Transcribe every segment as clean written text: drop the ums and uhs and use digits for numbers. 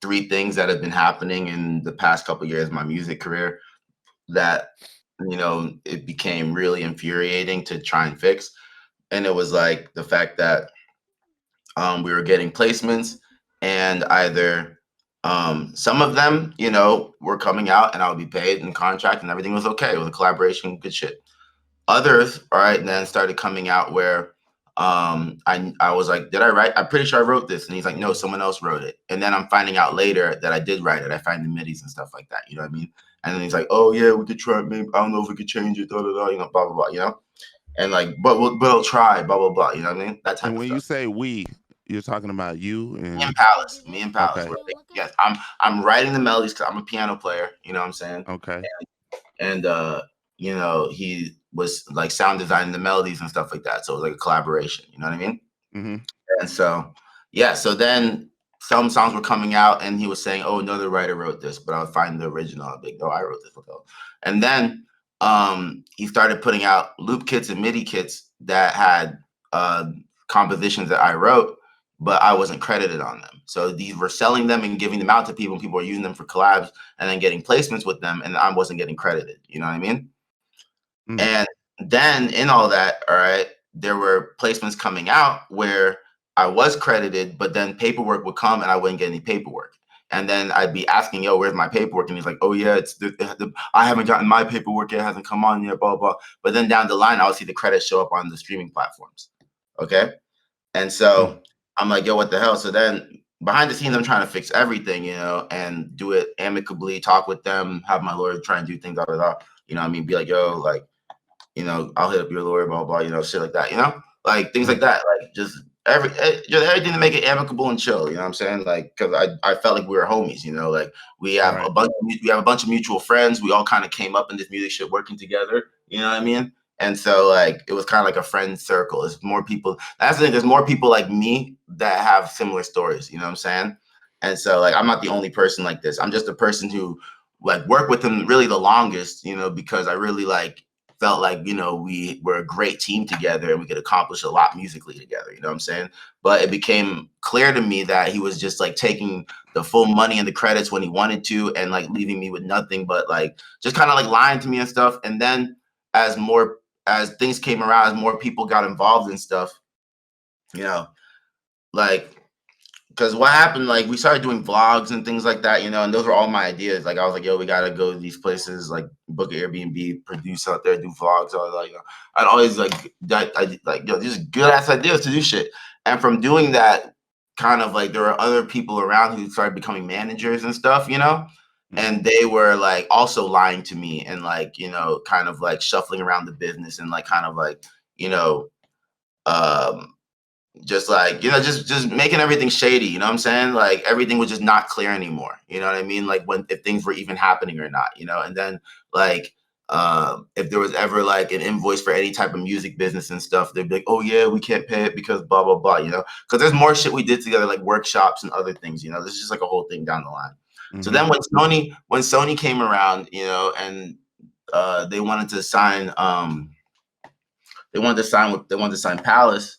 three things that have been happening in the past couple of years of my music career that, it became really infuriating to try and fix. And it was like the fact that we were getting placements, and either some of them, were coming out and I would be paid in contract and everything was okay. It was a collaboration, good shit. Others, all right, then started coming out where I was like, did I write? I'm pretty sure I wrote this. And he's like, no, someone else wrote it. And then I'm finding out later that I did write it. I find the midis and stuff like that. You know what I mean? And then he's like, oh yeah, we could try. Maybe I don't know if we could change it. Da da da. Blah blah blah. And like, but I'll try. Blah blah blah. You know what I mean? That type And of when you stuff. say we, you're talking about you Me and and Palace. Me and Palace. okay, Yes, I'm writing the melodies because I'm a piano player. You know what I'm saying? okay, And he was like sound designing the melodies and stuff like that. So it was like a collaboration. You know what I mean? mm-hmm. And so, yeah. So then some songs were coming out, and he was saying, "Oh, another writer wrote this," but I would find the original. I'd be like, "No, I wrote this." And then he started putting out loop kits and MIDI kits that had compositions that I wrote, but I wasn't credited on them. So these were selling them and giving them out to people, and people were using them for collabs and then getting placements with them, and I wasn't getting credited. You know what I mean? Mm. And then in all that, all right, there were placements coming out where I was credited, but then paperwork would come and I wouldn't get any paperwork. And then I'd be asking, yo, where's my paperwork? And he's like, oh, yeah, I haven't gotten my paperwork. It hasn't come on yet, blah, blah. But then down the line, I would see the credits show up on the streaming platforms. Okay. And Mm. so I'm like, yo, what the hell? So then behind the scenes, I'm trying to fix everything, and do it amicably, talk with them, have my lawyer try and do things, you know what I mean? Be like, yo, like, I'll hit up your lawyer, blah, blah, shit like that, like things like that, like just everything to make it amicable and chill, you know what I'm saying? Like, cause I felt like we were homies, like we have Right. we have a bunch of mutual friends. We all kind of came up in this music shit working together, you know what I mean? And so like, it was kind of like a friend circle. There's more people. That's the thing. There's more people like me that have similar stories, you know what I'm saying? And so like, I'm not the only person like this. I'm just a person who like worked with him really the longest, because I really like felt like, we were a great team together and we could accomplish a lot musically together, you know what I'm saying? But it became clear to me that he was just like taking the full money and the credits when he wanted to and like leaving me with nothing but like just kind of like lying to me and stuff. And then as things came around, as more people got involved in stuff, you know, like because what happened, like we started doing vlogs and things like that, and those were all my ideas. Like I was like, yo, we gotta go to these places, like book an Airbnb, produce out there, do vlogs. I was like, I'd always like that. I like, yo, these good ass ideas to do shit. And from doing that, kind of like there were other people around who started becoming managers and stuff, and they were like also lying to me and like, kind of like shuffling around the business and like kind of like, um just like just making everything shady, you know what I'm saying? Like everything was just not clear anymore, you know what I mean? Like if things were even happening or not, and then like if there was ever like an invoice for any type of music business and stuff, they'd be like, oh yeah, we can't pay it because blah blah blah, because there's more shit we did together, like workshops and other things, this is just like a whole thing down the line. So Mm-hmm. then when Sony came around, and they wanted to sign they wanted to sign Palace.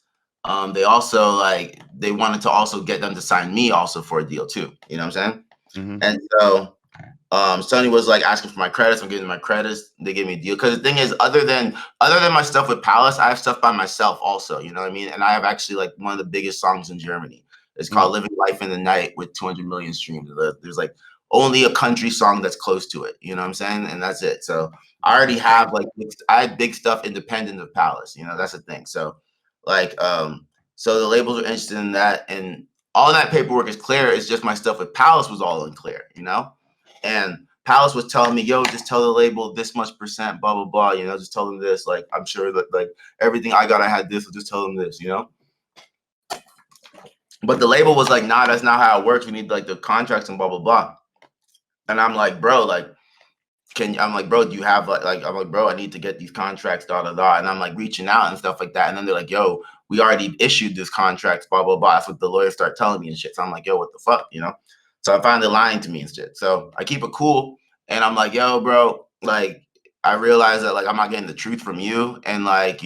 They also like they wanted to also get them to sign me also for a deal too. You know what I'm saying? Mm-hmm. And so Sony was like asking for my credits. I'm giving them my credits. They gave me a deal because the thing is, other than my stuff with Palace, I have stuff by myself also. You know what I mean? And I have actually like one of the biggest songs in Germany. It's called "Living Life in the Night" with 200 million streams. There's like only a country song that's close to it. You know what I'm saying? And that's it. So I already have like I have big stuff independent of Palace. That's the thing. So like so the labels are interested in that, and all that paperwork is clear. It's just my stuff with Palace was all unclear. And Palace was telling me, yo, just tell the label this much percent, blah, blah, blah, just tell them this. Like, I'm sure that like everything I had this, so just tell them this, But the label was like, nah, that's not how it works. We need like the contracts and blah, blah, blah. And I'm like, bro, like, I'm like, bro, do you have I'm like, bro, I need to get these contracts, da, da, da. And I'm like reaching out and stuff like that. And then they're like, yo, we already issued this contract, blah, blah, blah. That's what the lawyers start telling me and shit. So I'm like, yo, what the fuck, So I find they're lying to me and shit. So I keep it cool. And I'm like, yo, bro, like, I realize that, like, I'm not getting the truth from you. And, like,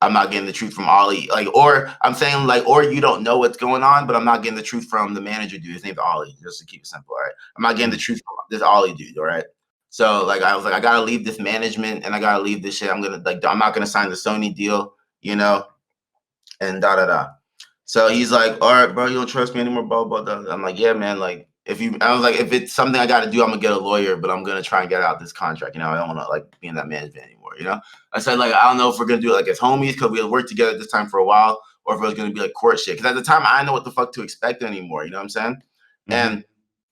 I'm not getting the truth from Ollie. Like, or I'm saying like, or you don't know what's going on, but I'm not getting the truth from the manager dude. His name's Ollie, just to keep it simple, all right? I'm not getting the truth from this Ollie dude, all right? So like I was like, I gotta leave this management and I gotta leave this shit. I'm not gonna sign the Sony deal, you know, and da da da. So he's like, all right, bro, you don't trust me anymore, blah, blah, blah. I'm like, yeah, man, like I was like, if it's something I gotta do, I'm gonna get a lawyer, but I'm gonna try and get out this contract. You know, I don't wanna like be in that management anymore, you know? I said, like, I don't know if we're gonna do it like as homies, because we had worked together this time for a while, or if it was gonna be like court shit. Cause at the time I didn't know what the fuck to expect anymore, you know what I'm saying? And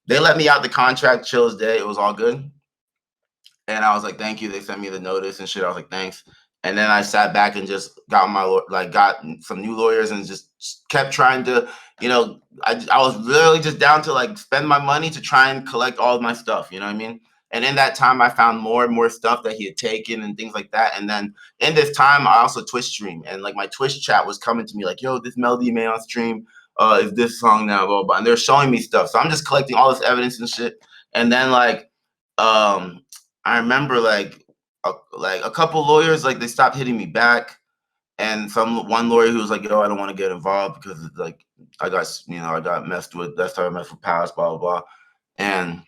they let me out the contract, chill as day, it was all good. And I was like, thank you. They sent me the notice and shit. I was like, thanks. And then I sat back and just got got some new lawyers and just kept trying to, you know, I was literally just down to like spend my money to try and collect all of my stuff. You know what I mean? And in that time, I found more and more stuff that he had taken and things like that. And then in this time, I also Twitch stream, and like my Twitch chat was coming to me like, yo, this melody you made on stream is this song now, blah, blah. And they're showing me stuff. So I'm just collecting all this evidence and shit. And then like, I remember like a couple lawyers, like they stopped hitting me back, and one lawyer who was like, "Yo, I don't want to get involved because it's like I got messed with. That's how I messed with Pvlace, blah blah blah," and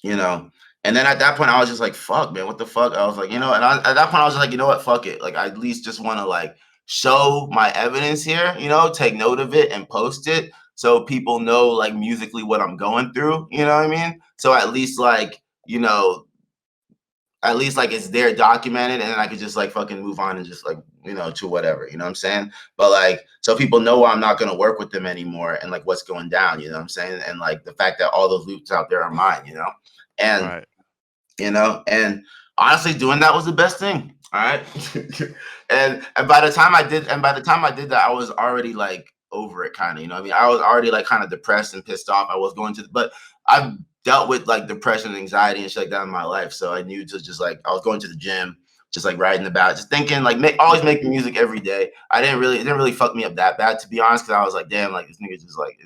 you know, and then at that point I was just like, "Fuck, man, what the fuck?" I was like, you know, and at that point I was just like, you know what, fuck it. Like I at least just want to like show my evidence here, you know, take note of it and post it so people know like musically what I'm going through. You know what I mean? So at least like at least like it's there documented, and then I could just like fucking move on and just like, you know, to whatever, you know what I'm saying? But like, so people know I'm not going to work with them anymore and like what's going down, you know what I'm saying? And like the fact that all those loops out there are mine, you know? And, you know, and honestly doing that was the best thing. All right. and by the time I did that, I was already like over it kind of, you know what I mean? I was already like kind of depressed and pissed off. I was going to, but I've dealt with like depression and anxiety and shit like that in my life. So I knew to just like, I was going to the gym, just like writing about, just thinking like always making music every day. It didn't really fuck me up that bad, to be honest. Cause I was like, damn, like this nigga just like,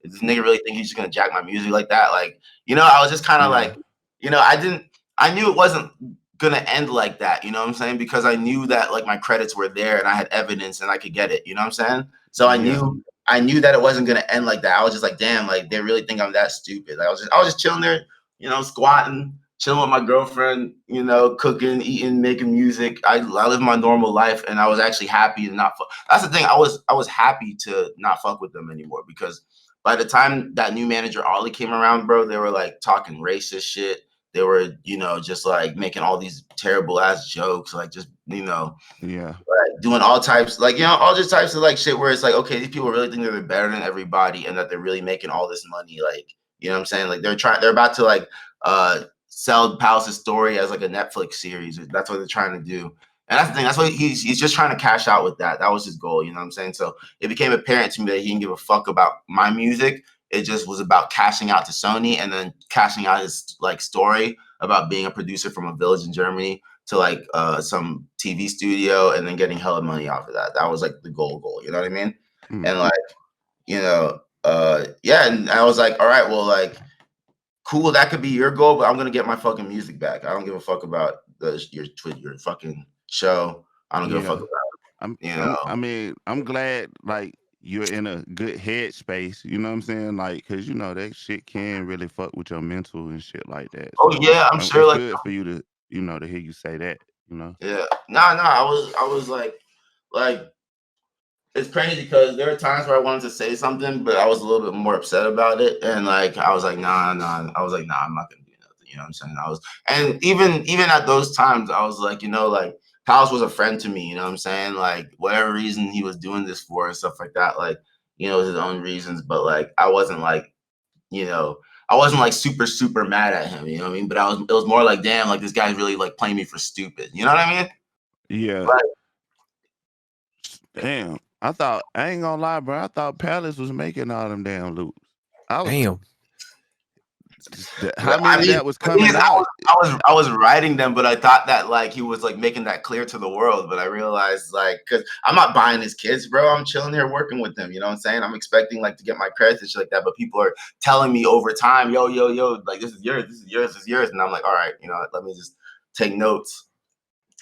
is this nigga really think he's just gonna jack my music like that? Like, you know, I was just kind of like, you know, I knew it wasn't gonna end like that, you know what I'm saying? Because I knew that like my credits were there and I had evidence and I could get it, you know what I'm saying? So I knew that it wasn't gonna end like that. I was just like, damn, like they really think I'm that stupid. Like, I was just chilling there, you know, squatting, chilling with my girlfriend, you know, cooking, eating, making music. I live my normal life, and I was actually happy to not fuck. That's the thing. I was happy to not fuck with them anymore, because by the time that new manager Ollie came around, bro, they were like talking racist shit. They were, you know, just like making all these terrible ass jokes, like just, you know, like doing all types, like, you know, all just types of like shit where it's like, okay, these people really think that they're better than everybody and that they're really making all this money. Like, you know what I'm saying? Like they're about to like sell Pvlace's story as like a Netflix series. That's what they're trying to do. And that's the thing. That's what he's just trying to cash out with that. That was his goal. You know what I'm saying? So it became apparent to me that he didn't give a fuck about my music. It just was about cashing out to Sony, and then cashing out his like story about being a producer from a village in Germany to like some TV studio, and then getting hella money off of that. That was like the goal. You know what I mean? And like, you know, yeah. And I was like, all right, well, like, cool, that could be your goal, but I'm gonna get my fucking music back. I don't give a fuck about your fucking show. I don't give a fuck about it, you know. I mean, I'm glad like you're in a good headspace. You know what I'm saying? Like, cause you know that shit can really fuck with your mental and shit like that. Oh So yeah, I'm sure. it's Like, good for you to, you know, to hear you say that. You know? yeah, no, I was like, it's crazy because there are times where I wanted to say something, but I was a little bit more upset about it, and like I was like, nah. I was like, nah, I'm not gonna do nothing. You know what I'm saying? And even at those times, I was like, you know, like Pvlace was a friend to me. You know what I'm saying? Like whatever reason he was doing this for and stuff like that, like, you know, his own reasons. But like I wasn't like, you know, I wasn't like super mad at him. You know what I mean? But it was more like, damn, like this guy's really like playing me for stupid. You know what I mean? Yeah. Like, damn. I ain't gonna lie, bro. I thought Pvlace was making all them damn loops. Damn. How many that was coming out? I was writing them, but I thought that like he was like making that clear to the world. But I realized like, cause I'm not buying his kids, bro. I'm chilling here working with them. You know what I'm saying? I'm expecting like to get my credits and shit like that. But people are telling me over time, yo, like this is yours, and I'm like, all right, you know, let me just take notes.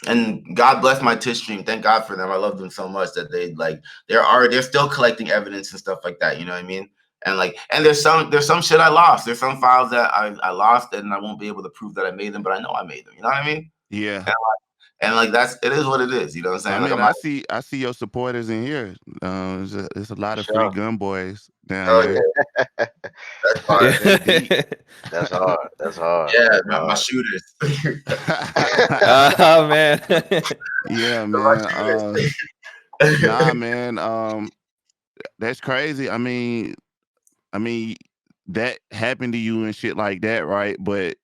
And God bless my Tish stream. Thank God for them. I love them so much that they're still collecting evidence and stuff like that. You know what I mean? And like, and there's some shit I lost. There's some files that I lost and I won't be able to prove that I made them, but I know I made them. You know what I mean? Yeah. And like it is what it is. You know what I'm I saying? Like mean, I'm not. I see your supporters in here. There's a lot of free Sure. gun boys down Oh there. yeah, that's fine. That's deep. That's hard. That's hard. Yeah, That's my hard. shooters. Oh man. Yeah, My man. Nah, shooters. man. That's crazy. I mean, that happened to you and shit like that, right? But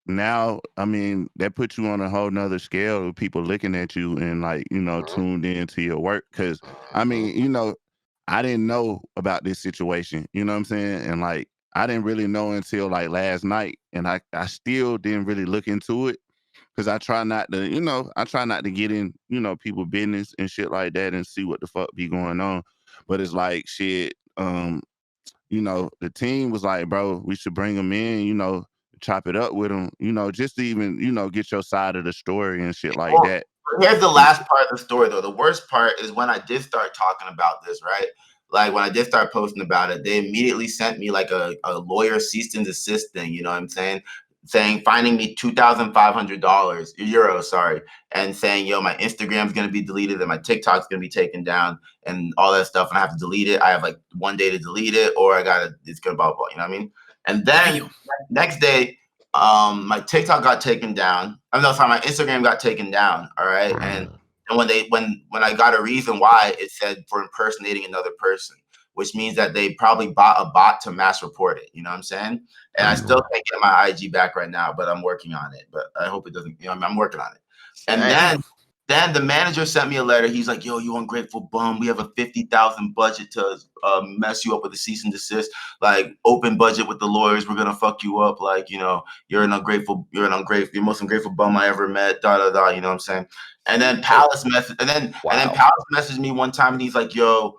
now, I mean, that puts you on a whole nother scale of people looking at you and like, Mhm, tuned into your work. Cause I mhm. mean, I didn't know about this situation, you know what I'm saying? And like, I didn't really know until like last night. And I still didn't really look into it. Cause I try not to get in, people business and shit like that and see what the fuck be going on. But it's like shit, the team was like, bro, we should bring him in, chop it up with him, just to even, get your side of the story and shit like Well, that. here's the And last part of the story, though. The worst part is when I did start talking about this, right? Like when I did start posting about it, they immediately sent me like a lawyer cease and desist thing. You know what I'm saying? Saying finding me €2,500 sorry, and saying, yo, my Instagram's gonna be deleted and my TikTok's gonna be taken down and all that stuff, and I have to delete it. I have like one day to delete it, or it's gonna blah blah. You know what I mean? And then Damn. next day, my TikTok got taken down. I'm no sorry, my Instagram got taken down. All right. And when I got a reason why, it said for impersonating another person, which means that they probably bought a bot to mass report it. You know what I'm saying? And I still can't get my IG back right now, but I'm working on it. But I hope it doesn't, I'm working on it. And Damn. then the manager sent me a letter. He's like, "Yo, you ungrateful bum. We have a 50,000 budget to mess you up with a cease and desist. Like open budget with the lawyers. We're gonna fuck you up. Like you're you're most ungrateful bum I ever met. Da da da. You know what I'm saying?" And then Wow. Palace messaged me one time, and he's like, "Yo,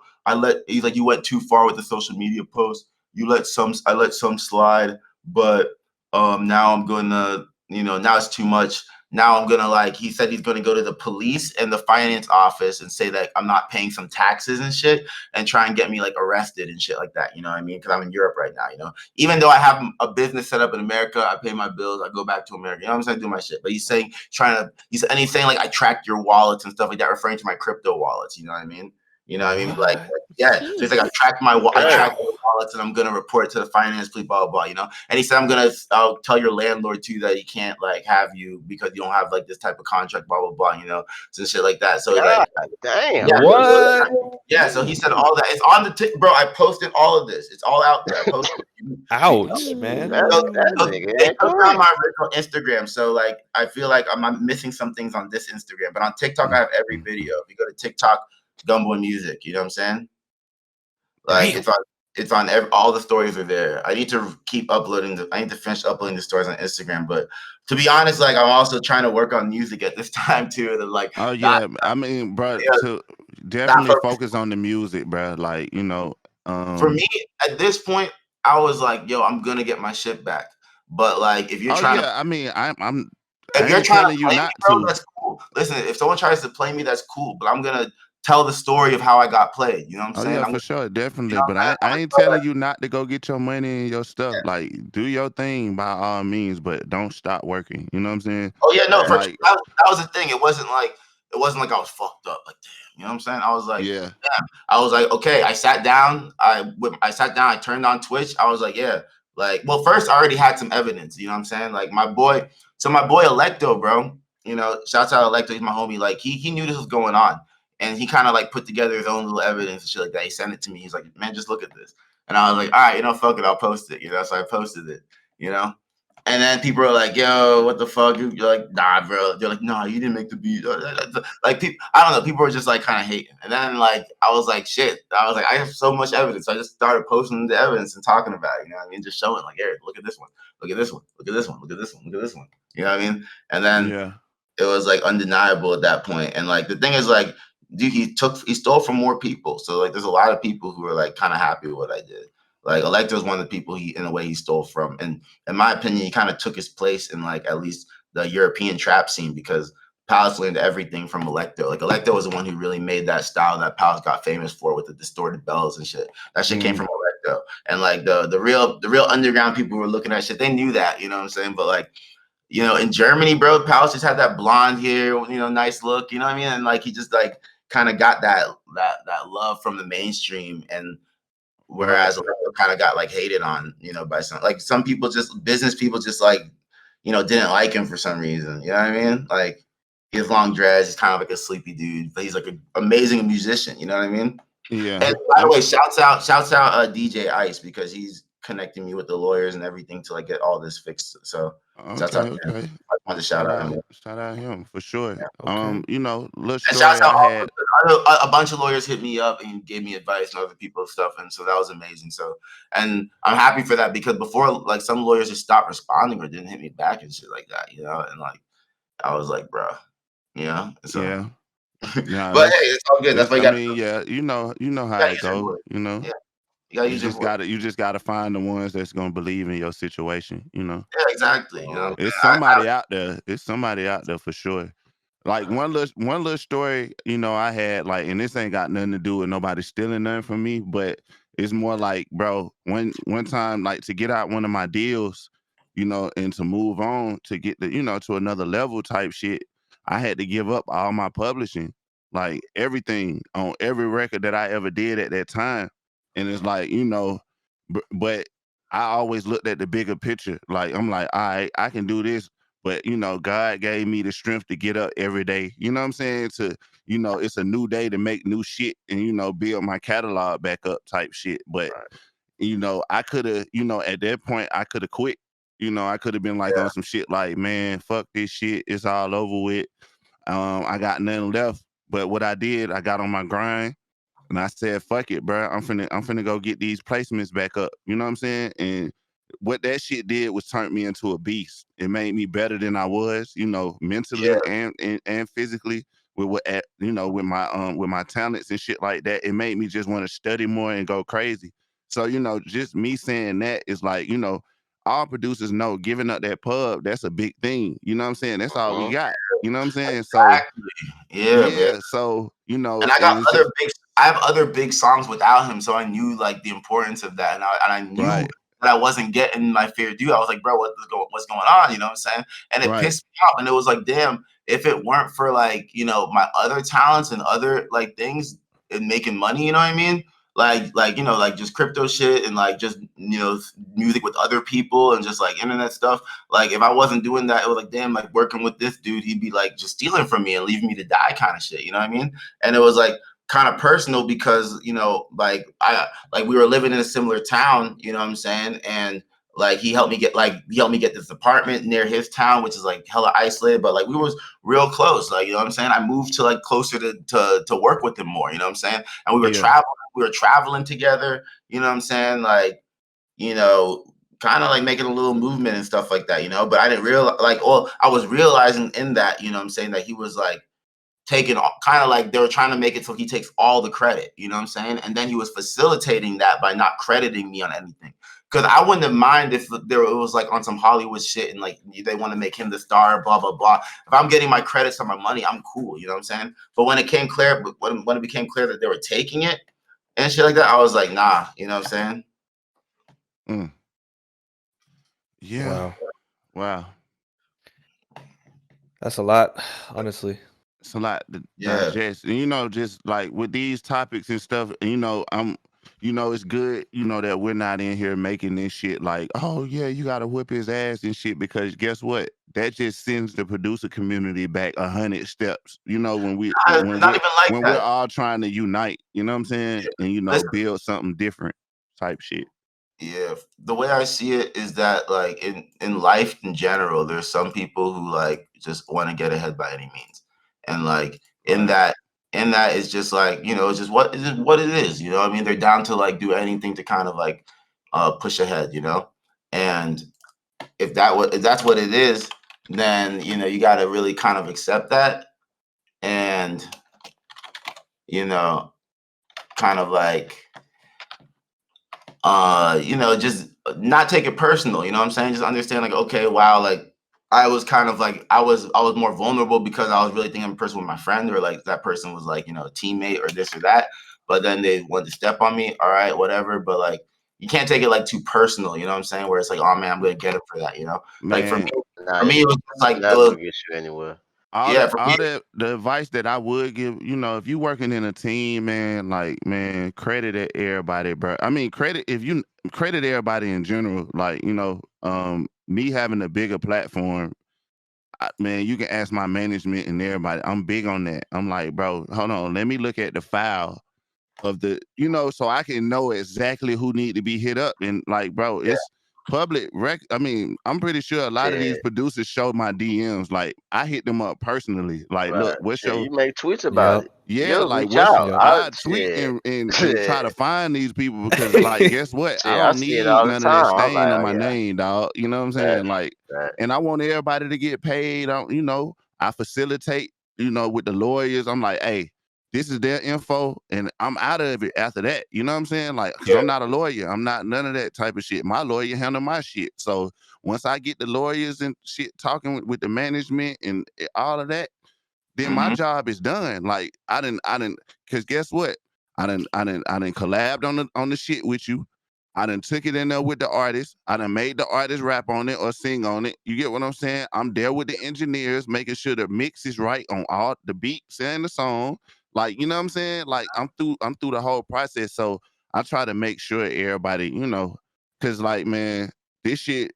he's like, you went too far with the social media post. I let some slide, but now I'm gonna, now it's too much." Now I'm gonna he said he's gonna go to the police and the finance office and say that I'm not paying some taxes and shit and try and get me like arrested and shit like that. You know what I mean? Because I'm in Europe right now. Even though I have a business set up in America, I pay my bills, I go back to America. You know what I'm saying? I do my shit. But he's saying he's saying like I tracked your wallets and stuff like that, referring to my crypto wallets. You know what I mean? You know what I mean? What? Yeah. So he's like, I Damn. tracked your wallets and I'm gonna report it to the finance police, blah blah blah. And he said I'll tell your landlord too that he can't like have you because you don't have like this type of contract, blah blah blah. So shit like that. So God like, damn. yeah, What? yeah. So he said all that. It's on bro. I posted all of this. It's all out there. I posted. Ouch, man. That So nigga they ain't took down quick. my original Instagram. So like I feel like I'm missing some things on this Instagram, but on TikTok I have every video. If you go to TikTok, GunBoi Music, you know what I'm saying? Like Damn. all the stories are there. I need to keep uploading. I need to finish uploading the stories on Instagram. But to be honest, like I'm also trying to work on music at this time too. To like oh not yeah, I mean, bro, yeah, to not definitely focus. focus on the music, bro. Like, For me at this point, I was like, yo, I'm gonna get my shit back. But like oh yeah, I mean, I if you're ain't trying to telling you play me, not bro, to. that's cool. Listen, if someone tries to play me, that's cool. But I'm gonna tell the story of how I got played. You know what I'm Oh saying? yeah, I'm for gonna, sure, you definitely. know But what I'm saying? I I'm ain't gonna tell telling you not to go get your money and your stuff. Like, do your thing by all means, but don't stop working. You know what I'm saying? Oh yeah, no, for sure. Like, That was the thing. It wasn't like I was fucked up. Like damn, you know what I'm saying? I was like, yeah, damn. I was like, okay. I sat down. I sat down. I turned on Twitch. I was like, yeah. Like, well, first I already had some evidence. You know what I'm saying? Like my boy. So my boy Electo, bro. Shouts out Electo. He's my homie. Like he knew this was going on, and he kind of like put together his own little evidence and shit like that. He sent it to me. He's like, man, just look at this. And I was like, all right, fuck it. I'll post it. So I posted it. You know. And then people are like, "Yo, what the fuck?" You're like, "Nah, bro." They're like, "Nah, you didn't make the beat." Like, people, I don't know. People were just like kind of hating. And then like, I was like, "Shit." I was like, I have so much evidence. So I just started posting the evidence and talking about it. You know what I mean? Just showing like, "Eric, look at this one. Look at this one. Look at this one. Look at this one. Look at this one." You know what I mean? And then yeah. it was like undeniable at that point. And like the thing is like, dude, he stole from more people. So like, there's a lot of people who are like kind of happy with what I did. Like Electra was one of the people in a way he stole from, and in my opinion, he kind of took his place in like at least the European trap scene because Pvlace learned everything from Electo. Like Electo was the one who really made that style that Pvlace got famous for with the distorted bells and shit. That shit came from Electo. And like the real underground people who were looking at shit, they knew that, you know what I'm saying? But like, you know, in Germany, bro, Pvlace just had that blonde hair, you know, nice look, you know what I mean? And like he just like kind of got that love from the mainstream, and whereas Electo kind of got like hated on, you know, by some people, just business people, just like, you know, didn't like him for some reason. You know what I mean? Like he has long dreads, he's kind of like a sleepy dude, but he's like an amazing musician. You know what I mean? Yeah. And by the way, shouts out DJ Ice, because he's connecting me with the lawyers and everything to like get all this fixed. So shouts out to him. I want to shout out him. Shout out him for sure. Okay. You know, little And story shouts out I had. a bunch of lawyers hit me up and gave me advice and other people's stuff, and so that was amazing. So, and I'm happy for that, because before, like, some lawyers just stopped responding or didn't hit me back and shit like that, you know. And like I was like, bro, you know. So, Yeah. Nah, but hey, it's all good. That's why you got. yeah, you know how it go. You know, yeah, you gotta use your voice. you just gotta find the ones that's gonna believe in your situation. You know. Yeah, exactly. You know, It's somebody out there. It's somebody out there for sure. Like one little story, you know, I had, like, and this ain't got nothing to do with nobody stealing nothing from me, but it's more like, bro, one time, like, to get out one of my deals, you know, and to move on to get the, you know, to another level type shit, I had to give up all my publishing, like everything on every record that I ever did at that time. And it's like, you know, but I always looked at the bigger picture. Like, I'm like, all right, I can do this. But, you know, God gave me the strength to get up every day. You know what I'm saying? To, you know, it's a new day to make new shit and, you know, build my catalog back up type shit. But, you know, I could have, you know, at that point, I could have quit. You know, I could have been like on some shit like, man, fuck this shit. It's all over with. I got nothing left. But what I did, I got on my grind. And I said, fuck it, bro. I'm finna go get these placements back up. You know what I'm saying? And what that shit did was turn me into a beast. It made me better than I was, you know, mentally and physically you know, with my talents and shit like that. It made me just want to study more and go crazy. So, you know, just me saying that is like, you know, all producers know giving up that pub, that's a big thing. You know what I'm saying? That's all we got. You know what I'm saying? Exactly. So Man. so, you know, and I have other big songs without him, so I knew like the importance of that, and I knew that I wasn't getting my fair due. I was like, bro, what's going on? You know what I'm saying? And it pissed me off, and it was like, damn, if it weren't for like, you know, my other talents and other like things and making money, you know what I mean? Like you know, like just crypto shit and like just, you know, music with other people and just like internet stuff. Like if I wasn't doing that, it was like, damn, like working with this dude, he'd be like just stealing from me and leaving me to die kind of shit. You know what I mean? And it was like kind of personal because, you know, like we were living in a similar town, you know what I'm saying? And like he helped me get this apartment near his town, which is like hella isolated, but like we was real close. Like, you know what I'm saying? I moved to like closer to work with him more, you know what I'm saying? And we were traveling together, you know what I'm saying? Like, you know, kind of like making a little movement and stuff like that, you know, but I didn't realize, like, I was realizing in that, you know what I'm saying, that he was like taking kind of like they were trying to make it so he takes all the credit, you know what I'm saying? And then he was facilitating that by not crediting me on anything. Because I wouldn't have mind if it was like on some Hollywood shit and like they want to make him the star, blah, blah, blah. If I'm getting my credits on my money, I'm cool, you know what I'm saying? But when it became clear that they were taking it and shit like that, I was like, nah, you know what I'm saying? Yeah. Wow. That's a lot, honestly. It's a lot to digest. And, you know, just like with these topics and stuff, you know, you know, it's good, you know, that we're not in here making this shit like, oh yeah, you gotta whip his ass and shit, because guess what? That just sends the producer community back 100 steps. You know, when we're all trying to unite, you know what I'm saying? And, you know, build something different type shit. Yeah, the way I see it is that like in life in general, there's some people who like just want to get ahead by any means, and like in that is just like, you know, it's just what it is, you know what I mean? They're down to like do anything to kind of like push ahead, you know. And if that's what it is, then, you know, you got to really kind of accept that, and, you know, kind of like you know, just not take it personal, you know what I'm saying? Just understand like, okay, wow, like I was kind of like I was more vulnerable because I was really thinking I'm a person with my friend, or like that person was like, a teammate or this or that. But then they wanted to step on me. All right, whatever. But like you can't take it like too personal, you know what I'm saying? Where it's like, oh man, I'm gonna get him for that, Like Man, Nah, for me, it was just like it's it not was gonna get you anywhere. yeah, for me, all the advice that I would give, if you working in a team, man, like man, credit everybody, bro. I mean, credit everybody in general. Like, me having a bigger platform, man, you can ask my management and everybody. I'm big on that. I'm like, bro, hold on, let me look at the file of so I can know exactly who need to be hit up. And like, bro, yeah, it's I mean, I'm pretty sure a lot of Shit, these producers show my DMs. Like, I hit them up personally. Like, right. look, what's Shit, your you make tweets about Yep. it. yeah, You'll like reach what's out. Yep. I I tweet shit, and try to shit, find these people because like guess what? I shit. I don't see it need all the none of that time. I'm stain like, on oh my yeah, name, dog. You know what I'm saying? facts, Like, facts. and I want everybody to get paid. I facilitate, with the lawyers. I'm like, hey, this is their info, and I'm out of it after that. You know what I'm saying? Like, because yeah, I'm not a lawyer. I'm not none of that type of shit. My lawyer handle my shit. So once I get the lawyers and shit talking with the management and all of that, then my hmm job is done. Like I didn't, cause guess what? I didn't collabed on the shit with you. I done took it in there with the artist. I done made the artist rap on it or sing on it. You get what I'm saying? I'm there with the engineers, making sure the mix is right on all the beats and the song. Like, you know what I'm saying? Like I'm through the whole process. So I try to make sure everybody, cause like man, this shit,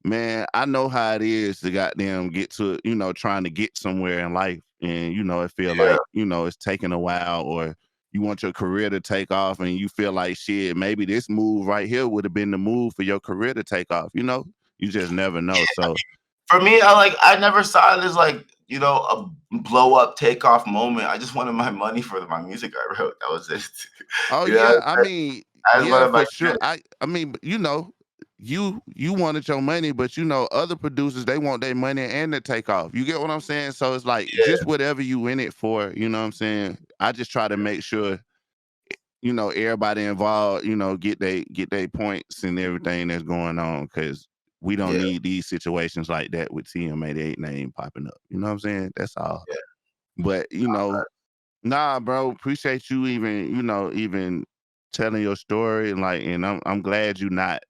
man, I know how it is to goddamn get to, trying to get somewhere in life. And, it feel yeah, like, it's taking a while, or you want your career to take off and you feel like shit, maybe this move right here would have been the move for your career to take off, You just never know. So For me, I never saw it as like a blow up takeoff moment. I just wanted my money for my music I wrote. That was it. oh you know, yeah, I mean, I just yeah, wanted my for sure. credit. I mean, you wanted your money, but other producers, they want their money and the takeoff. You get what I'm saying? So it's like Yeah, just whatever you in it for, you know what I'm saying? I just try to make sure, everybody involved, get they points and everything that's going on, because we don't yeah, need these situations like that with Tm88 name popping up. You know what I'm saying? That's all. yeah. But nah, bro, appreciate you even telling your story, and like, and I'm glad you not,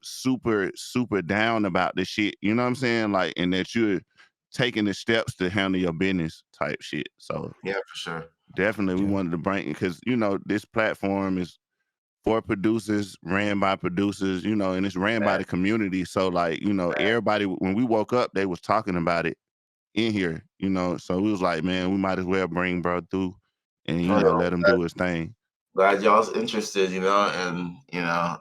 super, super down about the shit. You know what I'm saying? Like, and that you're taking the steps to handle your business type shit. So Yeah, for sure. definitely we Yeah. wanted to bring, because this platform is for producers, ran by producers, and it's ran by Facts, the community. So like, facts. everybody, when we woke up, they was talking about it in here, so we was like, man, we might as well bring bro through and For real. let him do his thing. Glad y'all's interested, and yeah,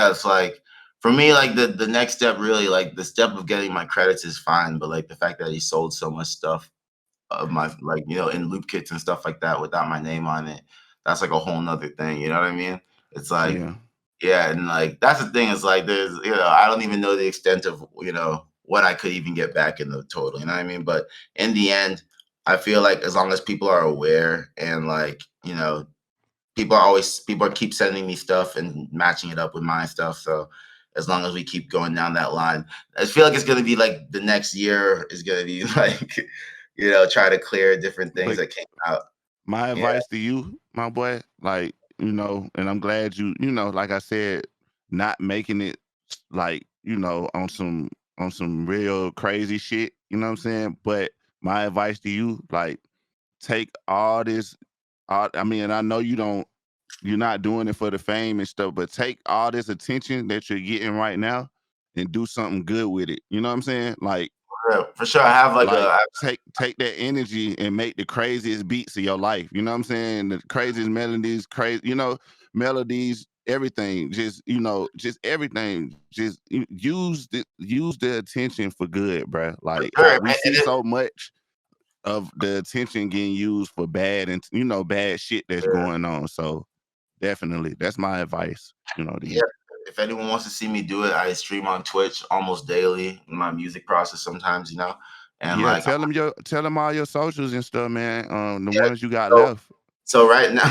it's like for me, like the next step really, like the step of getting my credits is fine, but like the fact that he sold so much stuff of my like in loop kits and stuff like that without my name on it, that's like a whole nother thing. You know what I mean? It's like Yeah, yeah, and like that's the thing is like there's I don't even know the extent of what I could even get back in the total. You know what I mean? But in the end, I feel like as long as people are aware and like people keep sending me stuff and matching it up with my stuff. So as long as we keep going down that line, I feel like it's gonna be like the next year is gonna be like try to clear different things but that came out. my Yeah, advice to you, my boy, like, and I'm glad like I said, not making it like, on some real crazy shit, you know what I'm saying? But my advice to you, like, take all this, I mean, and I know you're not doing it for the fame and stuff, but take all this attention that you're getting right now and do something good with it. You know what I'm saying? for sure. I have like Like a take that energy and make the craziest beats of your life. You know what I'm saying? The craziest melodies, melodies, everything. Just everything. Just use the attention for good, bruh. for Like sure, we man. see so much of the attention getting used for bad and bad shit that's going on. So definitely, that's my advice. To Yeah, you. if anyone wants to see me do it, I stream on Twitch almost daily in my music process sometimes, and Yeah, like tell them all your socials and stuff, man. The yeah. ones you got So left. so right now,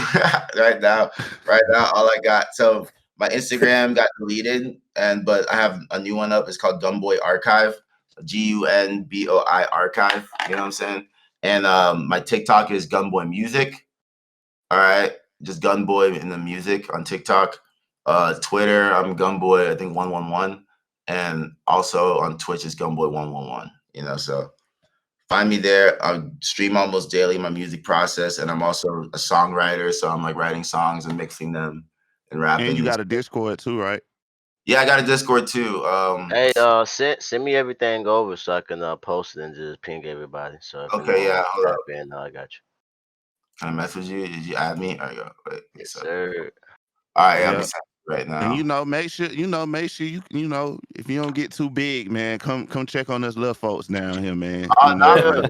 right now, all I got. So my Instagram got deleted, but I have a new one up. It's called GunBoi Archive. GUNBOI archive. You know what I'm saying? And my TikTok is GunBoi Music. All right, just GunBoi in the music on TikTok. Twitter, I'm GunBoi, I think 111, and also on Twitch is GunBoi 111. You know, so find me there. I stream almost daily my music process, and I'm also a songwriter, so I'm like writing songs and mixing them and rapping. And you and got a stuff. Discord too, right? Yeah, I got a Discord too. Hey, send me everything over so I can post it and just ping everybody. So if Okay, yeah, hold up. tap in, I got you. Can I mess with you? Did you add me? All right, wait, Yes, so. sir. All right, Yeah. I'll be sending you right now. And make sure you if you don't get too big, man, come check on us little folks down here, man. Oh, no,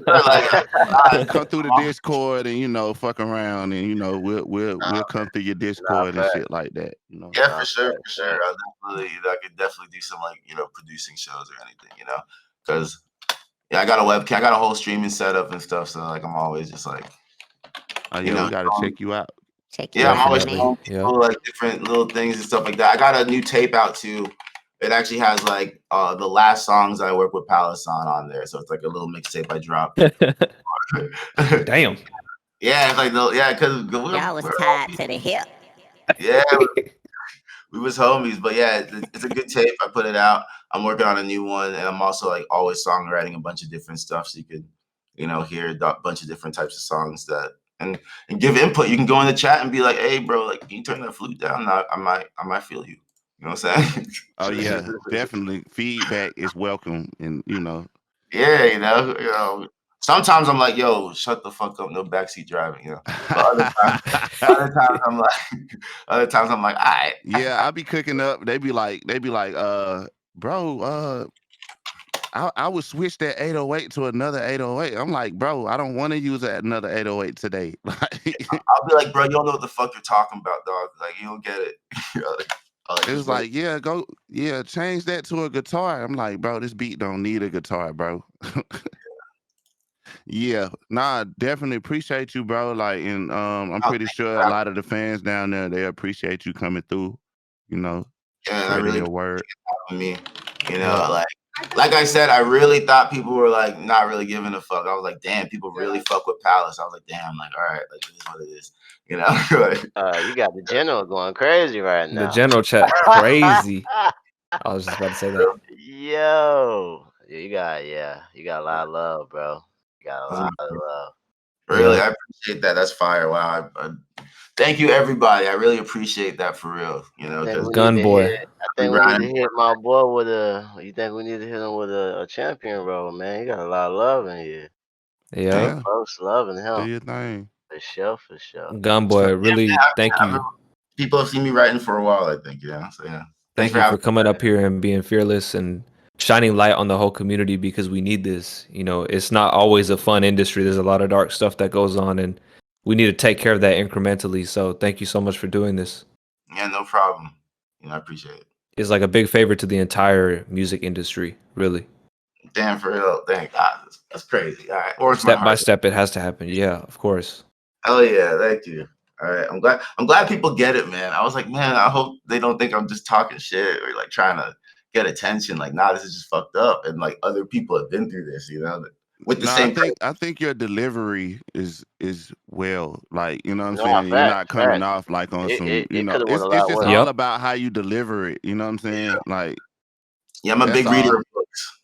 Come through the Discord and fuck around and we'll come through your Discord and shit like that. Yeah, for sure. I could definitely do some producing shows or anything, because I got a webcam, I got a whole streaming setup and stuff. So like I'm always just like, we gotta check you out. I'm always showing people like different little things and stuff like that. I got a new tape out too. It actually has like the last songs I work with Pvlace on there. So it's like a little mixtape I dropped. Damn. Yeah, it's like because y'all was tied to the hip. Yeah, we was homies, but yeah, it's a good tape. I put it out. I'm working on a new one, and I'm also like always songwriting a bunch of different stuff, so you could, hear a bunch of different types of songs and give input. You can go in the chat and be like, "Hey, bro, like, can you turn that flute down?" I might feel you. You know what I'm saying? Oh yeah, definitely. Feedback is welcome, and Yeah, sometimes I'm like, "Yo, shut the fuck up, no backseat driving," But other times I'm like, all right. Yeah, I be cooking up. They be like, bro, I would switch that 808 to another 808. I'm like, bro, I don't want to use another 808 today. I'll be like, bro, you don't know what the fuck you're talking about, dog. Like, you don't get it. It's like, change that to a guitar. I'm like, bro, this beat don't need a guitar, bro. Yeah, nah, definitely appreciate you, bro. Like, and I'm pretty sure a lot of the fans down there, they appreciate you coming through, I really your word. Me, like I said, I really thought people were like not really giving a fuck. I was like, damn, people really fuck with Pvlace. I was like, damn, like, all right, like this is what it is, You got the general going crazy right now. The general chat crazy. I was just about to say that. Yo, you got a lot of love, bro. You got a lot of love. Really, I appreciate that. That's fire. Wow. Thank you, everybody. I really appreciate that for real. GunBoi. I think we need to hit my boy with you think we need to hit him with a champion role, man? You got a lot of love in here. Yeah. Folks loving him. Do your thing. For sure. GunBoi, really, thank you. People have seen me writing for a while, I think. So yeah. Thank you for coming up here and being fearless and shining light on the whole community, because we need this. It's not always a fun industry. There's a lot of dark stuff that goes on, and we need to take care of that incrementally. So thank you so much for doing this. Yeah, no problem. I appreciate it. It's like a big favor to the entire music industry, really. Damn, for real. Thank God. That's crazy. All right. Or step by step, it has to happen. Yeah, of course. Oh yeah, thank you. All right. I'm glad people get it, man. I was like, man, I hope they don't think I'm just talking shit or like trying to get attention. Like, nah, this is just fucked up. And like other people have been through this, with the same. I think your delivery is well, like, you know what I'm saying? You're not coming off like on some, it's just all about how you deliver it. You know what I'm saying? Like, yeah, I'm a big reader of books.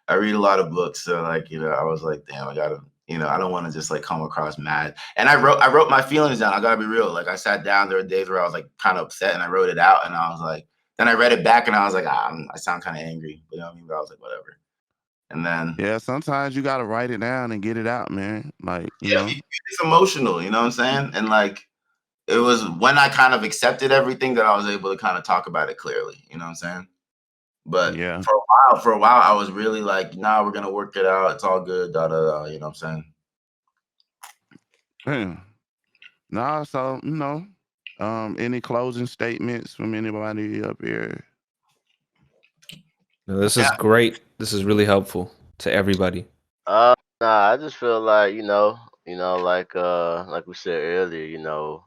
I read a lot of books, so like, I was like, damn, I gotta, I don't want to just like come across mad. And I wrote my feelings down. I gotta be real. Like I sat down. There were days where I was like kind of upset, and I wrote it out. And I was like, then I read it back, and I was like, I sound kind of angry. You know what I mean? But I was like, whatever. And then sometimes you gotta write it down and get it out, man. Like, it's emotional. You know what I'm saying? And like, it was when I kind of accepted everything that I was able to kind of talk about it clearly. You know what I'm saying? But for a while, I was really like, nah, we're gonna work it out. It's all good. Da da da. You know what I'm saying? Nah, so any closing statements from anybody up here? No, this is great. This is really helpful to everybody. Nah, I just feel like like we said earlier,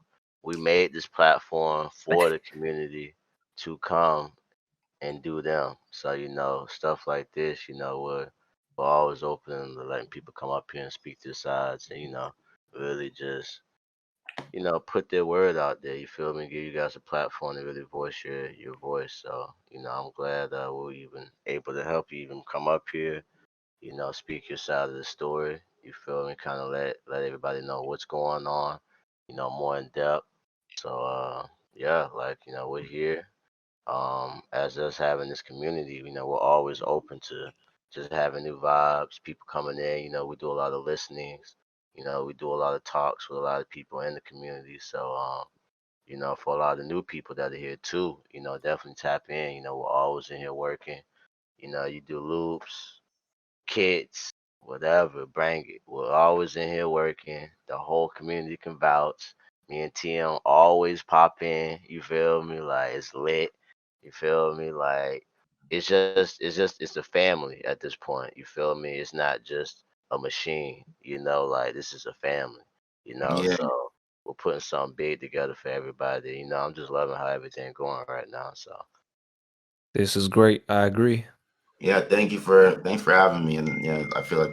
we made this platform for the community to come and do them. So stuff like this, we're always open to letting people come up here and speak their sides, and really just put their word out there. You feel me? Give you guys a platform to really voice your voice. So I'm glad we're even able to help you even come up here. Speak your side of the story. You feel me? Kind of let everybody know what's going on. More in depth. So yeah, like we're here. As us having this community, we're always open to just having new vibes, people coming in. We do a lot of listenings. We do a lot of talks with a lot of people in the community. So for a lot of the new people that are here too, definitely tap in. We're always in here working. You do loops, kids, whatever, bring it. We're always in here working. The whole community can vouch. Me and TM always pop in. You feel me? Like it's lit. You feel me? Like it's a family at this point. You feel me? It's not just a machine. Like this is a family. Yeah. So we're putting something big together for everybody. I'm just loving how everything going right now. So This is great. I agree. Yeah, thanks for having me. And yeah, I feel like,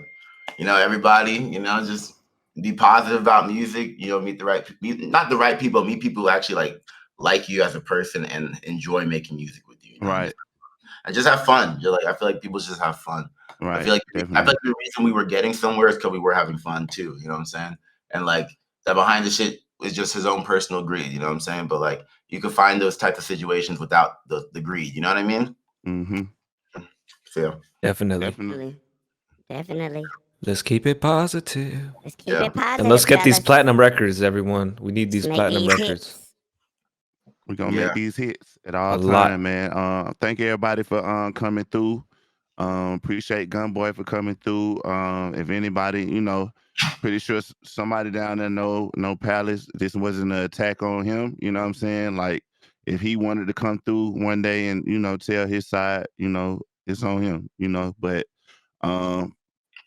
everybody, just be positive about music, meet the right not the right people, meet people who actually like you as a person and enjoy making music with you. Right. And just have fun. I feel like people just have fun. Right. I feel like definitely. the reason we were getting somewhere is because we were having fun too. You know what I'm saying? And that behind the shit is just his own personal greed. You know what I'm saying? But you can find those types of situations without the greed. You know what I mean? Mm-hmm. So yeah. Definitely. Definitely. Let's keep it positive. Let's keep Yeah. it positive. And let's get these fellas. platinum records, everyone. We need these Let's make platinum these records. hits. We're gonna Yeah. make these hits at all A lot. time, man. Thank everybody for coming through. Appreciate GunBoi for coming through. If anybody, pretty sure somebody down there know Palace. This wasn't an attack on him. You know what I'm saying? Like if he wanted to come through one day and tell his side, it's on him. But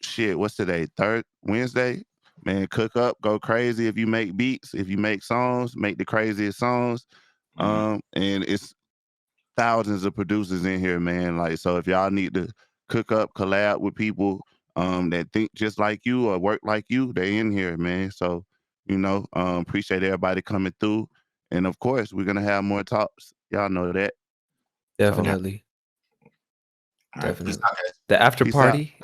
shit, what's today? Wednesday? Man, cook up, go crazy. If you make beats, if you make songs, make the craziest songs. And it's thousands of producers in here, man. Like, so if y'all need to cook up, collab with people that think just like you or work like you, they in here, man. So, appreciate everybody coming through. And of course, we're gonna have more talks. Y'all know that. Definitely. All right, peace Definitely. out, guys. The after Peace party.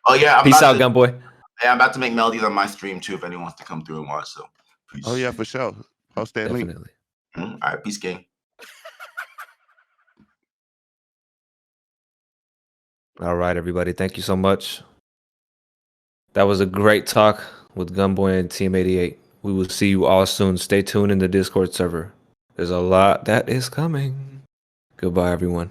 Oh yeah, Peace out, GunBoi. Yeah, I'm about to make melodies on my stream too if anyone wants to come through and watch. So peace. Oh yeah, for sure. Post that link. Definitely. All right, peace, gang. All right, everybody. Thank you so much. That was a great talk with GunBoi and Tm88. We will see you all soon. Stay tuned in the Discord server. There's a lot that is coming. Goodbye, everyone.